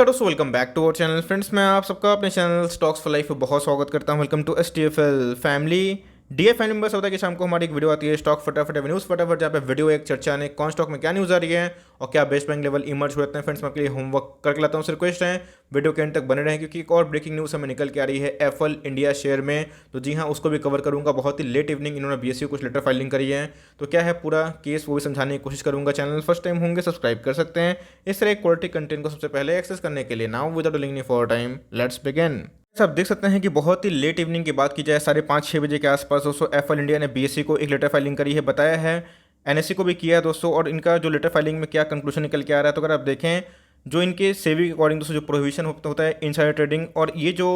नमस्कार दोस्तों, welcome back to our channel. Friends, मैं आप सबका अपने चैनल स्टॉक्स फॉर लाइफ में बहुत स्वागत करता हूं। Welcome to STFL family. DA family members होता है कि शाम को हमारी एक वीडियो आती है स्टॉक फटाफट न्यूज़ फटाफट, जहाँ पे वीडियो एक चर्चा ने कौन स्टॉक में क्या न्यूज़ आ रही है और क्या बेस्ट बैंक लेवल इमर्ज हुए हैं। फ्रेंड्स, मैं आपके लिए होमवर्क करके लाता हूँ। रिक्वेस्ट है वीडियो के एंड तक बने रहें, क्योंकि एक और ब्रेकिंग न्यूज़ हमें निकल के आ रही है एफएल इंडिया शेयर में। तो जी हाँ, उसको भी कवर करूँगा। बहुत ही लेट इवनिंग इन्होंने बीएसयू कुछ लेटर फाइलिंग करी है, तो क्या है पूरा केस वो भी समझाने की कोशिश करूँगा। चैनल फर्स्ट टाइम होंगे सब्सक्राइब कर सकते हैं इस तरह क्वालिटी कंटेंट को सबसे पहले एक्सेस करने के लिए। Now without delaying for time, let's begin. आप देख सकते हैं कि बहुत ही लेट इवनिंग की बात की जाए, 5:30-6 बजे के आसपास दोस्तों एफएल इंडिया ने बीएसई को एक लेटर फाइलिंग करी है, बताया है एनएससी को भी किया है दोस्तों। और इनका जो लेटर फाइलिंग में क्या कंक्लूजन निकल के आ रहा है, तो अगर आप देखें जो इनके सेबी के अकॉर्डिंग दोस्तों जो प्रोहिबिशन होता है इनसाइडर ट्रेडिंग, और ये जो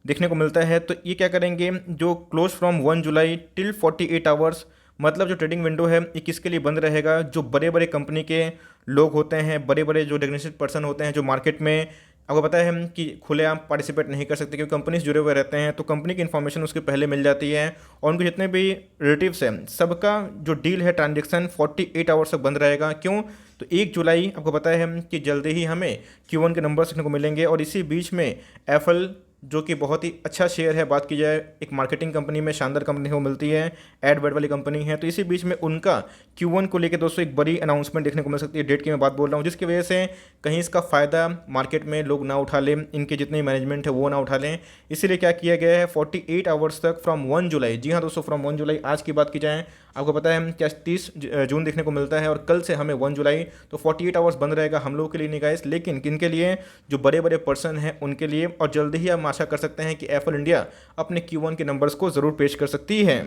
देखने को मिलता है, तो ये क्या करेंगे, जो close from 1 July till 48 hours, मतलब जो ट्रेडिंग विंडो है ये किसके लिए बंद रहेगा, जो बड़े बड़े कंपनी के लोग होते हैं, बड़े बड़े जो डेग्नेटेड पर्सन होते हैं, जो मार्केट में आपको पता है कि खुलेआम पार्टिसिपेट नहीं कर सकते, क्योंकि कंपनी से जुड़े हुए रहते हैं, तो कंपनी की इन्फॉर्मेशन उसके पहले मिल जाती है। और उनके जितने भी रिलेटिव्स हैं सबका जो डील है ट्रांजेक्शन 48 आवर्स तक बंद रहेगा। क्यों? तो 1 जुलाई आपको पता है कि जल्दी ही हमें Q1 के नंबर देखने को मिलेंगे। और इसी बीच में एफएल जो कि बहुत ही अच्छा शेयर है, बात की जाए एक मार्केटिंग कंपनी में शानदार कंपनी को मिलती है, एड वेड वाली कंपनी है, तो इसी बीच में उनका Q1 को लेकर दोस्तों एक बड़ी अनाउंसमेंट देखने को मिल सकती है। डेट की मैं बात बोल रहा हूँ, जिसकी वजह से कहीं इसका फ़ायदा मार्केट में लोग ना उठा लें, इनके जितने मैनेजमेंट है वो ना उठा लें। इसीलिए क्या किया गया है 48 आवर्स तक फ्रॉम 1 जुलाई, जी हाँ दोस्तों फ्रॉम 1 जुलाई आज की बात की जाए, आपको पता है क्या 30 जून देखने को मिलता है, और कल से हमें 1 जुलाई, तो 48 आवर्स बंद रहेगा हम लोगों के लिए नहीं गाइस, लेकिन किन के लिए, जो बड़े बड़े पर्सन हैं उनके लिए। और जल्दी ही हम आशा कर सकते हैं कि एफएल इंडिया अपने Q1 के नंबर्स को जरूर पेश कर सकती है।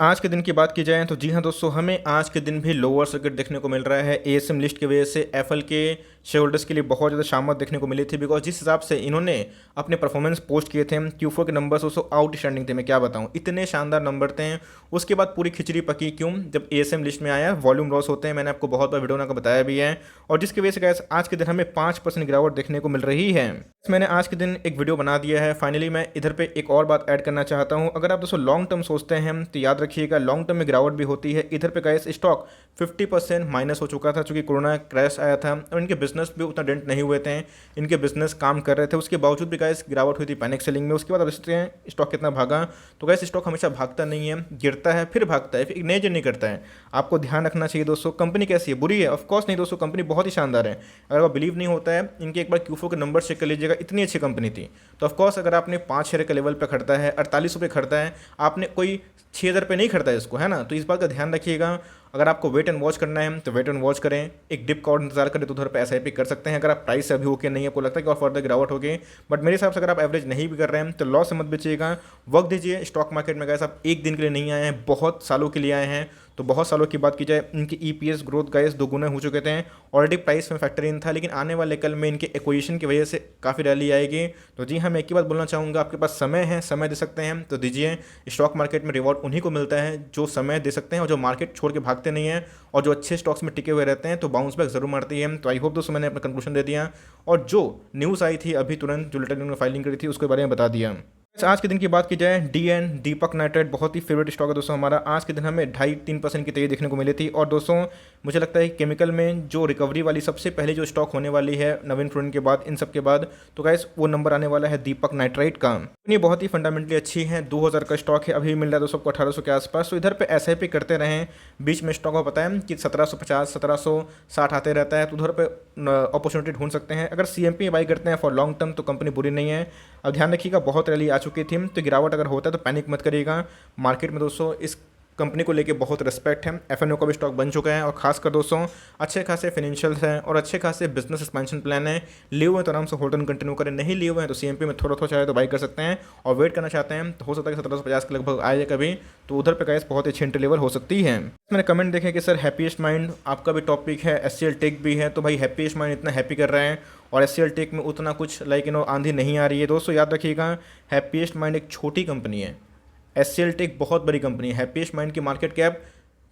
आज के दिन की बात की जाए तो जी हाँ दोस्तों, हमें आज के दिन भी लोअर सर्किट देखने को मिल रहा है। एएसएम लिस्ट की वजह से एफएल के शेयर होल्डर्स के लिए बहुत ज़्यादा शामत देखने को मिली थी, बिकॉज जिस हिसाब से इन्होंने अपने परफॉर्मेंस पोस्ट किए थे Q4 के नंबर्स दोस्तों आउटस्टैंडिंग थे। मैं क्या बताऊं, इतने शानदार नंबर थे। उसके बाद पूरी खिचड़ी पकी, क्यों? जब एएसएम लिस्ट में आया वॉल्यूम लॉस होते हैं, मैंने आपको बहुत बार वीडियो में बताया भी है, और जिसकी वजह से गाइस आज के दिन हमें 5% गिरावट देखने को मिल रही है। मैंने आज के दिन एक वीडियो बना दिया है। फाइनली मैं इधर पे एक और बात ऐड करना चाहता हूं। अगर आप दोस्तों लॉन्ग टर्म सोचते हैं तो याद रखिएगा लॉन्ग टर्म में गिरावट भी होती है। इधर पे गाइस स्टॉक 50% माइनस हो चुका था, चूंकि कोरोना क्रैश आया था और इनके बिजनेस भी उतना डेंट नहीं हुए थे, इनके बिजनेस काम कर रहे थे, उसके बावजूद भी गाइस गिरावट हुई थी पैनिक सेलिंग में। उसके बाद आप देखते हैं स्टॉक कितना भागा। तो गाइस स्टॉक हमेशा भागता नहीं है, गिरता है फिर भागता है, फिर नए जर्नी करता है। आपको ध्यान रखना चाहिए दोस्तों। कंपनी कैसी है? बुरी है? ऑफकोर्स नहीं दोस्तों, कंपनी बहुत ही शानदार है। अगर आप बिलीव नहीं होता है, इनके एक बार Q4 के नंबर चेक कर लीजिएगा, इतनी अच्छी कंपनी थी। तो ऑफकोर्स अगर आपने 5 शेयर के लेवल पर खरीदा है, 48 रुपये खरीदा है, आपने कोई 6,000 रुपये नहीं खरीदा है इसको, है ना। तो इस बात का ध्यान रखिएगा। अगर आपको वेट एंड वॉच करना है तो वेट एंड वॉच करें, एक डिप का और इंतजार करें तो उधर पे एसआईपी कर सकते हैं। अगर आप प्राइस से अभी होके नहीं, आपको लगता है कि और फर्दर गिरावट होगी, बट मेरे हिसाब से अगर आप एवरेज नहीं भी कर रहे हैं तो लॉस से मत बचिएगा, वक्त दीजिए। स्टॉक मार्केट में गाइस आप एक दिन के लिए नहीं आए हैं, बहुत सालों के लिए आए हैं। तो बहुत सालों की बात की जाए, इनकी ईपीएस ग्रोथ गाइस दोगुना हो चुके थे, ऑलरेडी प्राइस में फैक्टर इन था, लेकिन आने वाले कल में इनके एक्विजिशन की वजह से काफ़ी रैली आएगी। तो जी हाँ, मैं एक ही बात बोलना चाहूँगा, आपके पास समय है, समय दे सकते हैं तो दीजिए। स्टॉक मार्केट में रिवॉर्ड उन्हीं को मिलता है जो समय दे सकते हैं और जो मार्केट छोड़ के भागते नहीं हैं, और जो अच्छे स्टॉक्स में टिके हुए रहते हैं, तो बाउंस बैक जरूर मारती है। तो आई होप दोस्तों मैंने अपना कंक्लूजन दे दिया, और जो न्यूज़ आई थी अभी तुरंत जो लेटर फाइलिंग करी थी उसके बारे में बता दिया। आज के दिन की बात की जाए, डीएन दीपक नाइट्राइट बहुत ही फेवरेट स्टॉक है दोस्तों हमारा। आज के दिन हमें 2.5-3% की तेजी देखने को मिली थी। और दोस्तों मुझे लगता है केमिकल में जो रिकवरी वाली सबसे पहले जो स्टॉक होने वाली है नवीन फ्लोरिन के बाद, इन सब के बाद, तो गाइस वो नंबर आने वाला है दीपक नाइट्राइट का। ये बहुत ही फंडामेंटली अच्छी है, 2000 का स्टॉक है, अभी मिल रहा है दोस्तों को 1800 के आसपास। तो इधर पे एसआईपी करते रहें, बीच में स्टॉक को पता है कि 1750 1760 आते रहता है, तो उधर पे अपॉर्चुनिटी ढूंढ सकते हैं। अगर सीएमपी बाई करते हैं फॉर लॉन्ग टर्म तो कंपनी बुरी नहीं है। अब ध्यान रखिएगा बहुत रैली आ चुकी थी, तो गिरावट अगर होता है तो पैनिक मत करिएगा। मार्केट में दोस्तों इस कंपनी को लेके बहुत रिस्पेक्ट है। एफएनओ का भी स्टॉक बन चुका है, और खासकर दोस्तों अच्छे खासे फाइनेंशियल्स हैं और अच्छे खासे बिजनेस एक्सपेंशन प्लान है। लिए हुए हैं तो आराम से होल्ड कंटिन्यू करें, नहीं लिए हुए हैं तो सीएमपी में थोड़ा थोड़ा चाहे तो बाई कर सकते हैं। और वेट करना चाहते हैं तो हो सकता है कि 1750 के लगभग आ जाए कभी, तो उधर पे गाइस बहुत अच्छी एंट्री लेवल हो सकती है। मैंने कमेंट देखे कि सर हैप्पीएस्ट माइंड आपका भी टॉपिक है, एससीएल टेक भी है, तो भाई हैप्पीएस्ट माइंड इतना हैप्पी कर रहे हैं और एससीएल टेक में उतना कुछ आंधी नहीं आ रही है। दोस्तों याद रखिएगा, हैप्पीएस्ट माइंड एक छोटी कंपनी है, एससीएल टेक बहुत बड़ी कंपनी है। हैप्पीएस्ट माइंड की मार्केट कैप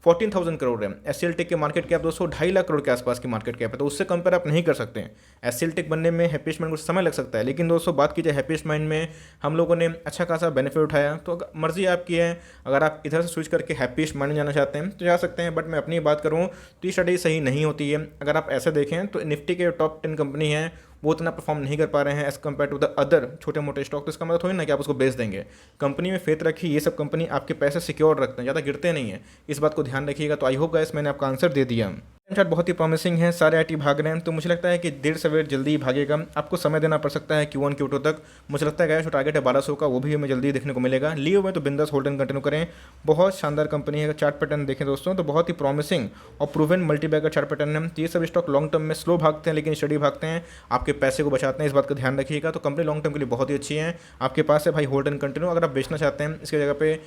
14,000 करोड़ है, एससीएल टेक की मार्केट कैप दोस्तों 2.5 लाख करोड़ के आसपास की मार्केट कैप है, तो उससे कंपेयर आप नहीं कर सकते हैं। एससीएल टेक बनने में हैप्पीएस्ट माइंड को समय लग सकता है, लेकिन दोस्तों बात की जाए हैप्पीएस्ट माइंड में हम लोगों ने अच्छा खासा बेनिफिट उठाया। तो मर्जी आपकी है, अगर आप इधर से स्विच करके हैप्पीएस्ट माइंड जाना चाहते हैं तो जा सकते हैं, बट मैं अपनी बात करूँ तो ये स्टडी सही नहीं होती है। अगर आप ऐसे देखें तो निफ्टी के टॉप 10 कंपनी है वो उतना परफॉर्म नहीं कर पा रहे हैं as compare to the other छोटे मोटे स्टॉक, तो इसका मतलब थोड़ी ना कि आप उसको बेच देंगे। कंपनी में फेथ रखिए, ये सब कंपनी आपके पैसे सिक्योर रखते हैं, ज़्यादा गिरते नहीं हैं, इस बात को ध्यान रखिएगा। तो आई होप गाइस मैंने आपका आंसर दे दिया। चार्ट बहुत ही प्रॉमिसिंग है, सारे आईटी भाग रहे हैं, तो मुझे लगता है कि देर सवेर जल्दी ही भागेगा। आपको समय देना पड़ सकता है Q1 Q2 तक। मुझे लगता है गाइस जो टारगेट है 1200 का, वो भी हमें जल्दी देखने को मिलेगा। लिए हुए तो बिंदास होल्ड एंड कंटिन्यू करें। बहुत शानदार कंपनी है। अगर चार्ट पैटर्न देखें दोस्तों तो बहुत ही प्रॉमिसिंग और प्रूवन मल्टीबैगर चार्ट पैटर्न है। तो ये सब स्टॉक लॉन्ग टर्म में स्लो भागते हैं लेकिन स्टडी भागते हैं, आपके पैसे को बचाते हैं, इस बात का ध्यान रखिएगा। तो कंपनी लॉन्ग टर्म के लिए बहुत ही अच्छी है। आपके पास है भाई होल्ड एंड कंटिन्यू। अगर आप बेचना चाहते हैं इसकी जगह पे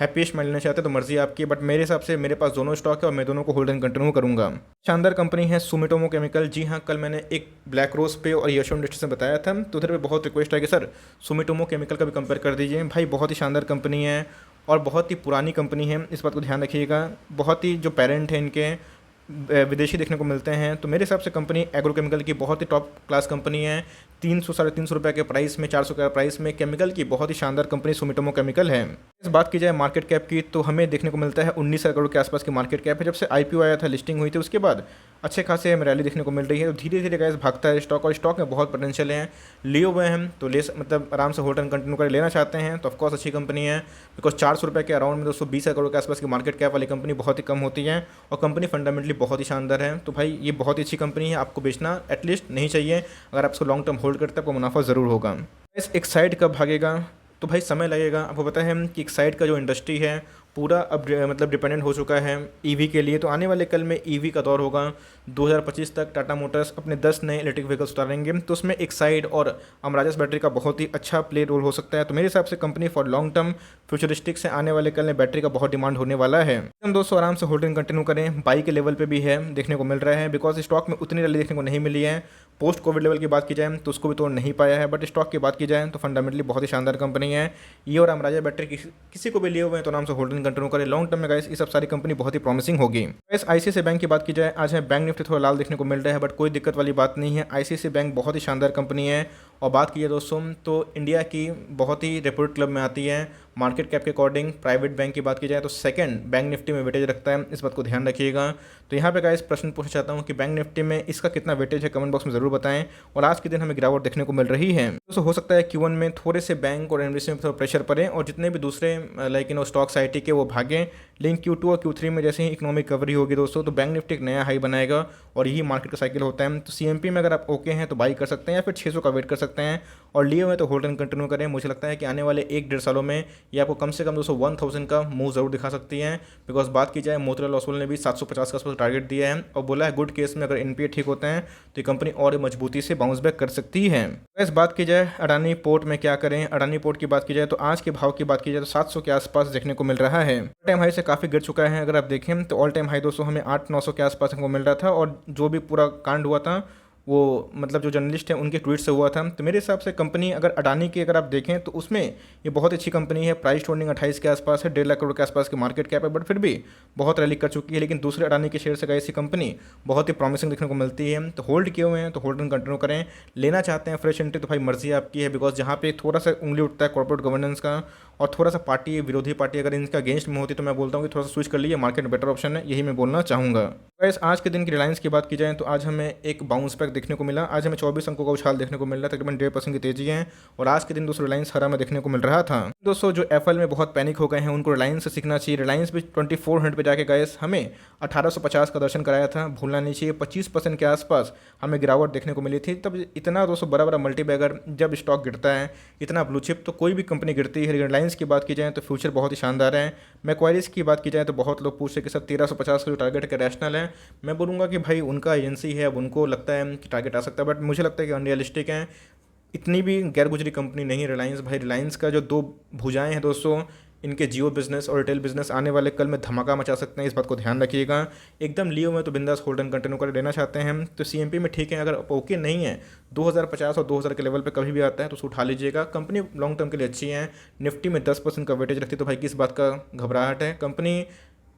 हैप्पीएस्ट में लेना चाहते हैं तो मर्जी आपकी, बट मेरे हिसाब से मेरे पास दोनों स्टॉक है और मैं दोनों को होल्ड एंड कंटिन्यू करूंगा। शानदार कंपनी है सुमिटोमो केमिकल। जी हाँ, कल मैंने एक ब्लैक रोज पे और यशो इंडस्ट्री से बताया था, तो उधर पे बहुत रिक्वेस्ट है कि सर सुमिटोमो केमिकल का भी कंपेयर कर दीजिए। भाई बहुत ही शानदार कंपनी है और बहुत ही पुरानी कंपनी है, इस बात को ध्यान रखिएगा। बहुत ही जो पेरेंट हैं इनके विदेशी देखने को मिलते हैं। तो मेरे हिसाब से कंपनी एग्रोकेमिकल की बहुत ही टॉप क्लास कंपनी है। 300 साढ़े 300 रुपये के प्राइस में, 400 के प्राइस में केमिकल की बहुत ही शानदार कंपनी सुमिटोमो केमिकल है। इस बात की जाए मार्केट कैप की तो हमें देखने को मिलता है 19 करोड़ के आसपास की मार्केट कैप है। जब से IPO आया था, लिस्टिंग हुई थी, उसके बाद अच्छे खासे हमें रैली देखने को मिल रही है। तो धीरे धीरे गाइस भागता है स्टॉक और स्टॉक में बहुत पोटेंशियल है। लिए हुए हैं तो मतलब आराम से होल्ड एंड कंटिन्यू कर लेना चाहते हैं तो ऑफकोर्स अच्छी कंपनी है। बिकॉज 400 रुपये के अराउंड में 220 करोड़ के आसपास की मार्केट कैप वाली कंपनी बहुत ही कम होती है और कंपनी फंडामेंटली बहुत ही शानदार है। तो भाई ये बहुत ही अच्छी कंपनी है, आपको बेचना एटलीस्ट नहीं चाहिए। अगर आप इसको लॉन्ग टर्म होल्ड करते हैं आपको मुनाफा ज़रूर होगा। इस एक साइड कब भागेगा तो भाई समय लगेगा। आपको पता है कि एक साइड का जो इंडस्ट्री है पूरा अब मतलब डिपेंडेंट हो चुका है ईवी के लिए। तो आने वाले कल में ईवी का दौर होगा। 2025 तक टाटा मोटर्स अपने 10 नए इलेक्ट्रिक व्हीकल्स उतारेंगे, तो उसमें एक साइड और अमराजस बैटरी का बहुत ही अच्छा प्ले रोल हो सकता है। तो मेरे हिसाब से company for long term futuristic से आने वाले कल में बैटरी का बहुत डिमांड होने वाला है। हम दोस्तों आराम से होल्डिंग कंटिन्यू करें। बाई के लेवल पे भी है देखने को मिल रहा है, बिकॉज स्टॉक में उतनी रैली देखने को नहीं मिली है। पोस्ट कोविड लेवल की बात की जाए तो उसको भी तोड़ नहीं पाया है, बट स्टॉक की बात की जाए तो फंडामेंटली बहुत ही शानदार कंपनी है ये। और अमराजा बैटरी किसी को भी लिए हुए हैं तो आराम से होल्डिंग कंटिन्यू करें। लॉन्ग टर्म में गाइस ये सब सारी कंपनी बहुत ही प्रॉमिसिंग होगी। गाइस ICICI बैंक की बात की जाए, आज है बैंक निफ्टी थोड़ा लाल देखने को मिल रहा है, बट कोई दिक्कत वाली बात नहीं है। ICICI बैंक बहुत ही शानदार कंपनी है। और बात की जाए दोस्तों तो इंडिया की बहुत ही रेप्यूटेड क्लब में आती है। मार्केट कैप के अकॉर्डिंग प्राइवेट बैंक की बात की जाए तो सेकंड बैंक निफ्टी में वेटेज रखता है, इस बात को ध्यान रखिएगा। तो यहाँ पे गाइस प्रश्न पूछना चाहता हूँ कि बैंक निफ्टी में इसका कितना वेटेज है, कमेंट बॉक्स में जरूर बताएं। और आज के दिन हमें गिरावट देखने को मिल रही है, तो हो सकता है Q1 में थोड़े से बैंक और एनबीसी में थोड़ा प्रेशर पड़े और जितने भी दूसरे लाइक स्टॉक्स IT के वो भागें। लेकिन Q2 और Q3 में जैसे ही इकोनॉमिक कवरी होगी दोस्तों तो बैंक निफ्टी एक नया हाई बनाएगा और यही मार्केट का साइकिल होता है। तो CMP में अगर आप ओके हैं तो बाई कर सकते हैं या फिर 600 का वेट कर सकते हैं और लिए हुए तो होल्ड एंड कंटिन्यू करें। मुझे लगता है कि आने वाले 1-1.5 सालों में ये आपको कम से कम 1000 का मूव जरूर दिखा सकती हैं। बिकॉज बात की जाए मोतीलाल ओसवाल ने भी 750 का टारगेट दिया है और बोला है गुड केस में अगर NPA ठीक होते हैं तो ये कंपनी और मजबूती से बाउंस बैक कर सकती है। इस बात की जाए अडानी पोर्ट में क्या करें, अडानी पोर्ट की बात की जाए तो आज के भाव की बात की जाए तो 700 के आसपास देखने को मिल रहा है। ऑल टाइम हाई से काफ़ी गिर चुका है। अगर आप देखें तो ऑल टाइम हाई दोस्तों हमें 800-900 के आसपास हमको मिल रहा था और जो भी पूरा कांड हुआ था वो मतलब जो जर्नलिस्ट है उनके ट्वीट से हुआ था। तो मेरे हिसाब से कंपनी अगर अडानी की अगर आप देखें तो उसमें ये बहुत अच्छी कंपनी है। प्राइस होल्डिंग 28 के आसपास है, 1.5 लाख करोड़ के आसपास की मार्केट कैप है, बट फिर भी बहुत रैली कर चुकी है। लेकिन दूसरे अडानी के शेयर से गई ऐसी कंपनी बहुत ही प्रॉमिसिंग देखने को मिलती है। तो होल्ड किए हुए हैं तो होल्ड कंटिन्यू करें। लेना चाहते हैं फ्रेश एंट्री तो भाई मर्जी आपकी है। बिकॉज जहाँ पे थोड़ा सा उंगली उठता है कॉर्पोरेट गवर्नेंस का और थोड़ा सा पार्टी विरोधी पार्टी अगर इनका अगेंस्ट में होती तो मैं बोलता हूँ कि थोड़ा सा स्विच कर लीजिए, मार्केट बेटर ऑप्शन है, यही मैं बोलना चाहूँगा। गाइस आज के दिन की रिलायंस की बात की जाए तो आज हमें एक बाउंस बैक देखने को मिला। आज हमें 24 अंकों का उछाल देखने को मिल रहा है, तकरीबन 1.5% की तेजी है। और आज के दिन दोस्तों रिलायंस हरा में देखने को मिल रहा था। दोस्तों जो FL में बहुत पैनिक हो गए हैं उनको रिलायंस से सीखना चाहिए। रिलायंस भी 2400 पे जाके गाइस हमें 1850 का दर्शन कराया था, भूलना नहीं चाहिए। 25% के आसपास हमें गिरावट देखने को मिली थी। तब इतना दोस्तों बड़ा बड़ा मल्टीबैगर जब स्टॉक गिरता है, इतना ब्लू चिप तो कोई भी कंपनी गिरती है। रिलायंस की बात की जाए तो फ्यूचर बहुत ही शानदार है। मैक्वारीज की बात की जाए तो बहुत लोग पूछते कि सर 1350 का जो टारगेट का रैशनल है, मैं बोलूँगा कि भाई उनका एजेंसी है, अब उनको लगता है कि टारगेट आ सकता है, बट मुझे लगता है कि अनरियलिस्टिक है। इतनी भी गैर गुजरी कंपनी नहीं रिलायंस। भाई रिलायंस का जो 2 भुजाएं हैं दोस्तों, इनके जियो बिजनेस और रिटेल बिजनेस आने वाले कल में धमाका मचा सकते हैं, इस बात को ध्यान रखिएगा। एकदम लिए हुए तो बिंदास होल्ड एंड कंटिन्यू कर लेना चाहते हैं तो CMP में ठीक है। अगर ओके नहीं है 2050 और 2000 के लेवल पे कभी भी आता है तो उसको उठा लीजिएगा। कंपनी लॉन्ग टर्म के लिए अच्छी है। निफ्टी में 10% का वेटेज रखती है तो भाई किस बात का घबराहट है। कंपनी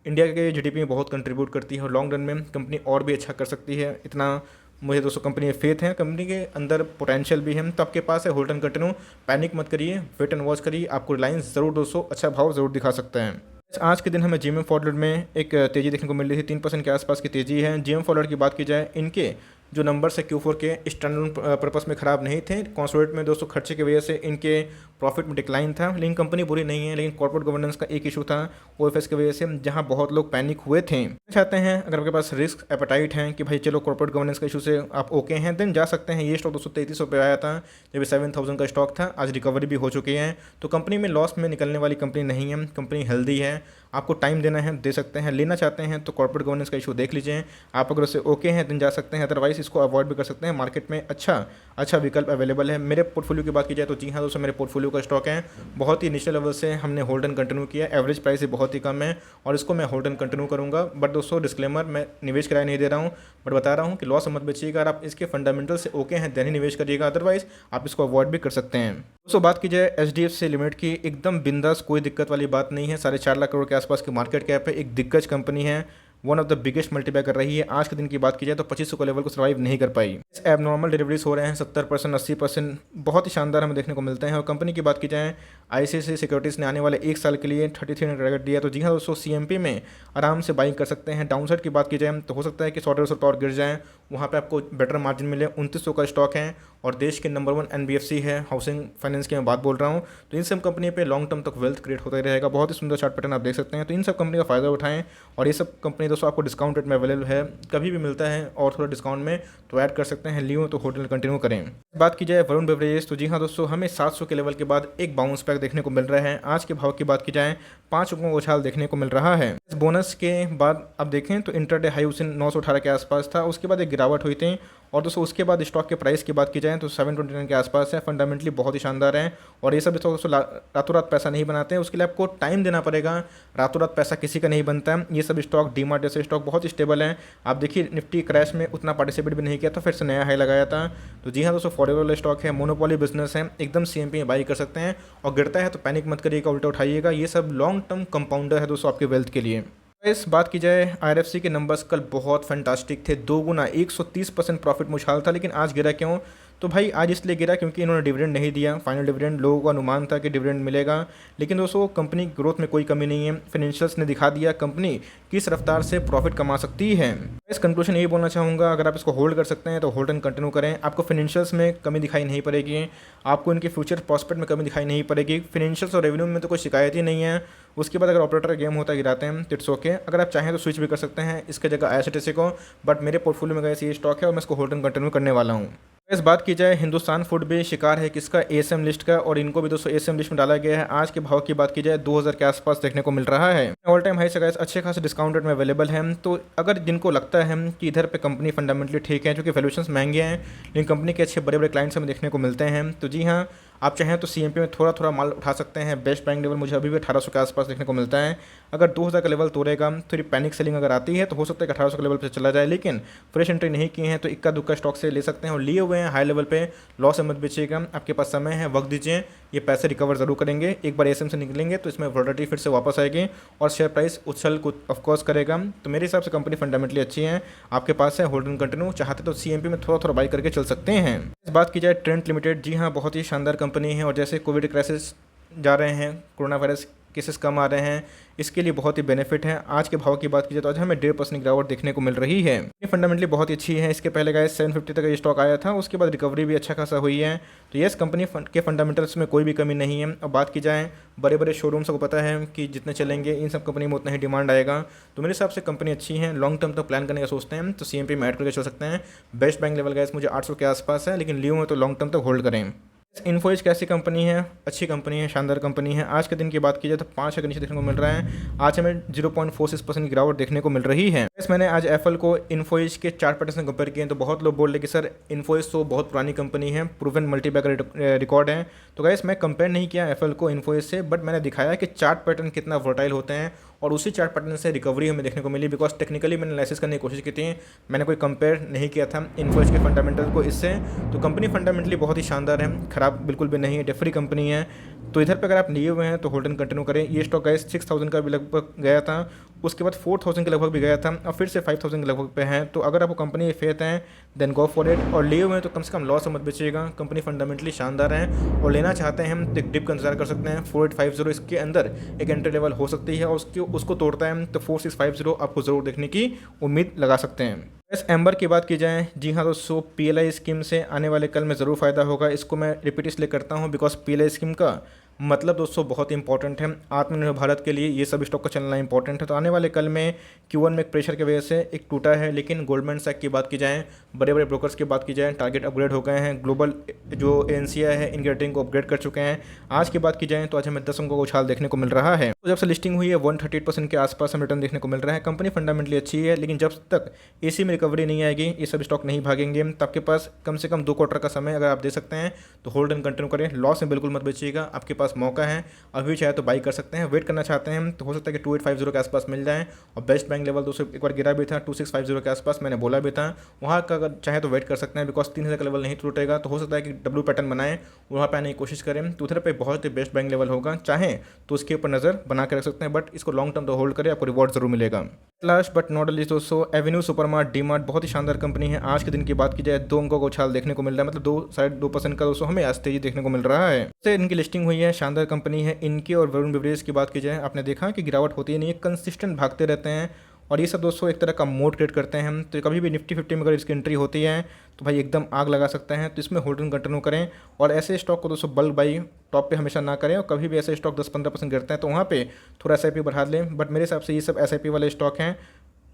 इंडिया के GDP में बहुत कंट्रीब्यूट करती है और लॉन्ग रन में कंपनी और भी अच्छा कर सकती है। इतना मुझे दोस्तों कंपनी में फेथ है, कंपनी के अंदर पोटेंशियल भी है। तो आपके पास है होल्ड एंड कंटिन्यू, पैनिक मत करिए, वेट एंड वॉच करिए। आपको रिलायंस जरूर दोस्तों अच्छा भाव जरूर दिखा सकता है। आज के दिन हमें GMM Pfaudler में एक तेज़ी देखने को मिल रही थी, 3% के आसपास की तेज़ी है। GMM Pfaudler की बात की जाए, इनके जो नंबर्स है Q4 के स्टैंडर्ड पर्पस में ख़राब नहीं थे। कॉन्सोलिडेट में दोस्तों खर्चे की वजह से इनके प्रॉफिट में डिक्लाइन था, लेकिन कंपनी बुरी नहीं है। लेकिन कॉर्पोरेट गवर्नेंस का एक इशू था OFS की वजह से, जहां बहुत लोग पैनिक हुए थे। चाहते हैं अगर आपके पास रिस्क एपेटाइट है कि भाई चलो कॉर्पोरेट गवर्नेंस का इशू से आप ओके हैं, देन जा सकते हैं। ये स्टॉक 233 रुपये आया था जब 7000 का स्टॉक था, आज रिकवरी भी हो चुकी है। तो कंपनी में लॉस में निकलने वाली कंपनी नहीं है, कंपनी हेल्दी है। आपको टाइम देना है, दे सकते हैं। लेना चाहते हैं तो कॉर्पोरेट गवर्नेंस का इशू देख लीजिए, आप अगर उससे ओके हैं देन जा सकते हैं, अदरवाइज इसको अवॉइड भी कर सकते हैं। मार्केट में अच्छा विकल्प अवेलेबल है। मेरे पोर्टफोलियो की बात की जाए तो जी हाँ दोस्तों, मेरे पोर्टफोलियो का स्टॉक है बहुत ही निचले लेवल से हमने होल्ड एंड कंटिन्यू किया। एवरेज प्राइस बहुत ही कम है और इसको मैं होल्ड एंड कंटिन्यू करूंगा। बट दोस्तों डिस्क्लेमर, मैं निवेश किराया नहीं दे रहा हूँ, बट बता रहा हूँ कि लॉस मत बेचिएगा। अगर आप इसके फंडामेंटल से ओके हैं देन ही निवेश करिएगा, अदरवाइज आप इसको अवॉइड भी कर सकते हैं। दोस्तों बात की जाए HDFC लिमिटेड की, एकदम बिंदास, कोई दिक्कत वाली बात नहीं है। 4.5 लाख करोड़ के आसपास की मार्केट कैप है, एक दिग्गज कंपनी है, one of the biggest multiply कर रही है। आज के दिन की बात की जाए तो 2500 के लेवल को सर्वाइव नहीं कर पाई। एबनॉर्मल डिलीवरीज हो रहे हैं 70%, 80%, बहुत ही शानदार हमें देखने को मिलते हैं। और कंपनी की बात की जाए, ICICI सिक्योरिटीज़ ने आने वाले एक साल के लिए 33 टारगेट दिया। तो जी हाँ दोस्तों, CMP में आराम से बाइंग कर सकते हैं। डाउनसाइड की बात की जाए तो हो सकता है कि 100-150 रुपये और गिर जाए, वहाँ पे आपको बेटर मार्जिन मिले। 2900 का स्टॉक है और देश के नंबर 1 NBFC है, हाउसिंग फाइनेंस की मैं बात बोल रहा हूँ। तो इन सब कंपनी पे लॉन्ग टर्म तक वेल्थ क्रिएट होता ही रहेगा। बहुत ही सुंदर चार्ट पैटर्न आप देख सकते हैं। तो इन सब कंपनी का फायदा उठाएं, और ये सब कंपनी दोस्तों आपको डिस्काउंट रेट में अवेलेबल है, कभी भी मिलता है और थोड़ा डिस्काउंट में, तो ऐड कर सकते हैं। लियो तो होटल कंटिन्यू करें। बात की जाए वरुण बेवरेजेस, तो जी हाँ दोस्तों, हमें 700 के लेवल के बाद एक बाउंस बैक देखने को मिल रहा है। आज के भाव की बात की जाए 5 रुपयों का उछाल देखने को मिल रहा है। इस बोनस के बाद अब देखें तो इंटरडे हाई उस दिन 918 के आसपास था, उसके बाद एक गिरावट हुई थी। और दोस्तों उसके बाद स्टॉक के प्राइस की बात की जाए तो 729 के आसपास है। फंडामेंटली बहुत ही शानदार है। और ये सब स्टॉक दोस्तों रातों रात पैसा नहीं बनाते हैं, उसके लिए आपको टाइम देना पड़ेगा। रातों रात पैसा किसी का नहीं बनता है। ये सब स्टॉक, डीमार्ट जैसे स्टॉक बहुत ही स्टेबल है। आप देखिए निफ्टी क्रैश में उतना पार्टिसिपेट भी नहीं किया था, फिर से नया हाई लगाया था। तो जी हाँ दोस्तों, फॉरेवर स्टॉक है, मोनोपोली बिजनेस है, एकदम CMP में बाई कर सकते हैं। और गिरता है तो पैनिक मत करिएगा, उल्टा उठाइएगा। ये सब लॉन्ग टर्म कंपाउंडर है दोस्तों आपके वेल्थ के लिए। इस बात की जाए, IRFC के नंबर्स कल बहुत फैंटास्टिक थे, 2 गुना 130% प्रॉफिट मुछाल था। लेकिन आज गिरा क्यों? तो भाई आज इसलिए गिरा क्योंकि इन्होंने डिविडेंड नहीं दिया। फाइनल डिविडेंड, लोगों का अनुमान था कि डिविडेंड मिलेगा, लेकिन दोस्तों कंपनी ग्रोथ में कोई कमी नहीं है। फाइनेंशियल्स ने दिखा दिया कंपनी किस रफ्तार से प्रॉफिट कमा सकती है। इस कंक्लूजन यही बोलना चाहूँगा, अगर आप इसको होल्ड कर सकते हैं तो होल्ड एंड कंटिन्यू करें। आपको फाइनेंशियल्स में कमी दिखाई नहीं पड़ेगी, आपको इनके फ्यूचर प्रॉस्पेक्ट में कमी दिखाई नहीं पड़ेगी। फाइनेंशियल्स और रेवेन्यू में तो कोई शिकायत ही नहीं है। उसके बाद अगर ऑपरेटर गेम होता है गिराते हैं तो इट्स ओके। अगर आप चाहें तो स्विच भी कर सकते हैं इसके जगह IRCTC को, बट मेरे पोर्टफोलियो में गए ये स्टॉक है और मैं इसको होल्ड एंड कंटिन्यू करने वाला हूँ। इस बात की जाए, हिंदुस्तान फूड भी शिकार है किसका? ASM लिस्ट का, और इनको भी दोस्तों ASM लिस्ट में डाला गया है। आज के भाव की बात की जाए 2000 के आसपास देखने को मिल रहा है। ऑल टाइम हाई से गाइस अच्छे खासे डिस्काउंट रेट में अवेलेबल है। तो अगर जिनको लगता है कि इधर पे कंपनी फंडामेंटली ठीक है, क्योंकि वैल्यूएशंस महंगे हैं लेकिन कंपनी के अच्छे बड़े बड़े क्लाइंट्स हमें देखने को मिलते हैं, तो जी हाँ आप चाहें तो CMP में थोड़ा थोड़ा माल उठा सकते हैं। बेस्ट बाइंग लेवल मुझे अभी भी 1800 के आसपास देखने को मिलता है। अगर 2000 का लेवल तोड़ेगा, थोड़ी पैनिक सेलिंग अगर आती है तो हो सकता है कि 1800 के लेवल पे चला जाए। लेकिन फ्रेश एंट्री नहीं किए हैं तो इक्का दुक्का स्टॉक से ले सकते हैं, और लिए हुए हैं हाई लेवल पे, लॉस से मत बेचिएगा। आपके पास समय है, वक्त दीजिए, ये पैसे रिकवर जरूर करेंगे। एक बार ASM से निकलेंगे तो इसमें वोलेटिलिटी फिर से वापस आएगी और शेयर प्राइस उछल को ऑफकोर्स करेगा। तो मेरे हिसाब से कंपनी फंडामेंटली अच्छी है, आपके पास है, होल्ड एंड कंटिन्यू। चाहते तो CMP में थोड़ा थोड़ा बाई करके चल सकते हैं। इस बात की जाए ट्रेंट लिमिटेड, जी हाँ बहुत ही शानदार कंपनी है। और जैसे कोविड क्राइसिस जा रहे हैं, कोरोना वायरस केसेस कम आ रहे हैं, इसके लिए बहुत ही बेनिफिट है। आज के भाव की बात की जाए तो आज हमें 1.5% गिरावट देखने को मिल रही है। ये फंडामेंटली बहुत ही अच्छी है। इसके पहले गाइस 750 तक ये स्टॉक आया था, उसके बाद रिकवरी भी अच्छा खासा हुई है। तो यस, कंपनी के फंडामेंटल्स में कोई भी कमी नहीं है। अब बात की जाए बड़े बड़े शोरूम्स को पता है कि जितने चलेंगे इन सब कंपनी में उतना ही डिमांड आएगा। तो मेरे हिसाब से कंपनी अच्छी है, लॉन्ग टर्म तक प्लान करने का सोचते हैं तो CMP में ऐड करके चल सकते हैं। बेस्ट बैंक लेवल गाइस मुझे 800 के आसपास है, लेकिन लियो में तो लॉन्ग टर्म तक होल्ड करें। इन्फोसिस कैसी कंपनी है? अच्छी कंपनी है, शानदार कंपनी है। आज के दिन की बात की जाए तो 5 के नीचे देखने को मिल रहा है। आज हमें 0.46% की गिरावट देखने को मिल रही है। मैंने आज एफएल को इन्फोसिस के चार्ट पैटर्न से कंपेयर किए तो बहुत लोग बोल रहे कि सर इन्फोसिस तो बहुत पुरानी कंपनी है, प्रूवन मल्टीबैगर रिकॉर्ड है। तो गाइस मैं कंपेयर नहीं किया एफएल को इन्फोसिस से, बट मैंने दिखाया कि चार्ट पैटर्न कितना वर्टाइल होते हैं और उसी चार्ट पैटर्न से रिकवरी हमें देखने को मिली। बिकॉज टेक्निकली मैंने एनालिसिस करने की कोशिश की थी, मैंने कोई कंपेयर नहीं किया था इन्फोसिस के फंडामेंटल को इससे। तो कंपनी फंडामेंटली बहुत ही शानदार है, खराब बिल्कुल भी नहीं है, डेफरी कंपनी है। तो इधर पे अगर आप लिए हुए हैं तो होल्ड एंड कंटिन्यू करें। ये स्टॉक गाइस 6000 का भी लगभग गया था, उसके बाद 4000 के लगभग भी गया था और फिर से 5000 के लगभग पे है। तो अगर आपको कंपनी में फेथ है देन गो फॉर इट, और लिए हुए हैं तो कम से कम लॉस मत बेचिएगा। कंपनी फंडामेंटली शानदार है और लेना चाहते हैं हम तो एक डिप का इंतजार कर सकते हैं। 4850 इसके अंदर एक एंट्री लेवल हो सकती है और उसको तोड़ता है तो 4650 आपको ज़रूर देखने की उम्मीद लगा सकते हैं। एस एम्बर की बात की जाए, जी हाँ दोस्तों, पीएलआई स्कीम से आने वाले कल में ज़रूर फ़ायदा होगा। इसको मैं रिपीट इसलिए करता हूँ बिकॉज पीएलआई स्कीम का मतलब दोस्तों बहुत इंपॉर्टेंट है आत्मनिर्भर भारत के लिए। ये सब स्टॉक का चलना इंपॉर्टेंट है। तो आने वाले कल में Q1 में एक प्रेशर की वजह से एक टूटा है, लेकिन गोल्डमैन सैक की बात की जाए, बड़े बड़े ब्रोकर्स की बात की जाए, टारगेट अपग्रेड हो गए हैं। ग्लोबल जो एनसीआई है इनके रेटिंग को अपग्रेड कर चुके हैं। आज की बात की जाए तो आज हमें 10 अंकों का उछाल देखने को मिल रहा है। तो जब से लिस्टिंग हुई है 138% के आसपास हमें रिटर्न देखने को मिल रहा है। कंपनी फंडामेंटली अच्छी है, लेकिन जब तक एसी में रिकवरी नहीं आएगी ये सब स्टॉक नहीं भागेंगे। तो आपके पास कम से कम 2 क्वार्टर का समय अगर आप दे सकते हैं तो होल्ड एंड कंटिन्यू करें। लॉस में बिल्कुल मत बेचिएगा, आपके पास मौका है, अभी चाहे तो बाई कर सकते हैं। वेट करना चाहते हैं तो हो सकता है कि 2850 के आसपास मिल जाए। और बेस्ट बैंक लेवल दोस्तों एक बार गिरा भी था 2650 के आसपास, मैंने बोला भी था वहाँ का अगर चाहे तो वेट कर सकते हैं बिकॉज 3000 का लेवल नहीं टूटेगा। तो हो सकता है कि डब्ल्यू पैटर्न बनाएं, वहाँ पे आने की कोशिश करें तो उधर पे बहुत ही बेस्ट बैंक लेवल होगा। चाहे तो उसके ऊपर नज़र बना के रख सकते हैं, बट इसको लॉन्ग टर्म तो होल्ड करें, आपको रिवॉर्ड जरूर मिलेगा। लास्ट बट नॉट लीस्ट दोस्तों, एवेन्यू सुपरमार्ट डीमार्ट बहुत ही शानदार कंपनी है। आज के दिन की बात की जाए 2 अंकों का उछाल देखने को मिल रहा है, मतलब 2% का दोस्तों हमें आज तेजी देखने को मिल रहा है। से इनकी लिस्टिंग हुई है, शानदार कंपनी है। इनकी और वरुण बेवरेज की बात की जाए, आपने देखा कि गिरावट होती ही नहीं है, कंसिस्टेंट भागते रहते हैं। और ये सब दोस्तों एक तरह का मोड क्रिएट करते हैं। तो कभी भी निफ्टी 50 में अगर इसकी एंट्री होती है तो भाई एकदम आग लगा सकते हैं। तो इसमें होल्ड एंड कंटिन्यू करें और ऐसे स्टॉक को दोस्तों बल्क बाई टॉप पे हमेशा ना करें। और कभी भी ऐसे स्टॉक 10-15% गिरते हैं तो वहाँ पे थोड़ा SIP बढ़ा लें। बट मेरे हिसाब से ये सब SIP वाले स्टॉक हैं,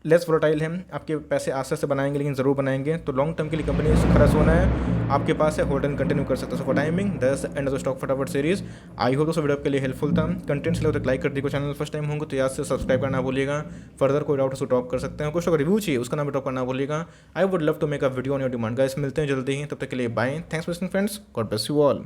लेस वोलेटाइल है, आपके पैसे आस्ते से बनाएंगे लेकिन ज़रूर बनाएंगे। तो लॉन्ग टर्म के लिए कंपनी खरा सोना है, आपके पास है, होल्ड एंड कंटिन्यू कर सकते हो। So for timing that's end of stock फटाफट सीरीज। आई होप दोस्तों वीडियो आपके लिए हेल्पफुल था। कंटेंट्स ले तो लाइक कर दीजिए, चैनल फर्स्ट टाइम होंगे तो याद से सब्सक्राइब करना भूलिएगा। फर्दर कोई डाउट उसको ड्रॉप कर सकते हैं, कुछ अगर रिव्यू चाहिए उसका नाम ड्रॉप करना भूलिएगा। I would love to make a video on your demand guys. मिलते हैं जल्दी ही, तब तक के लिए bye. Thanks for listening friends, God bless you all.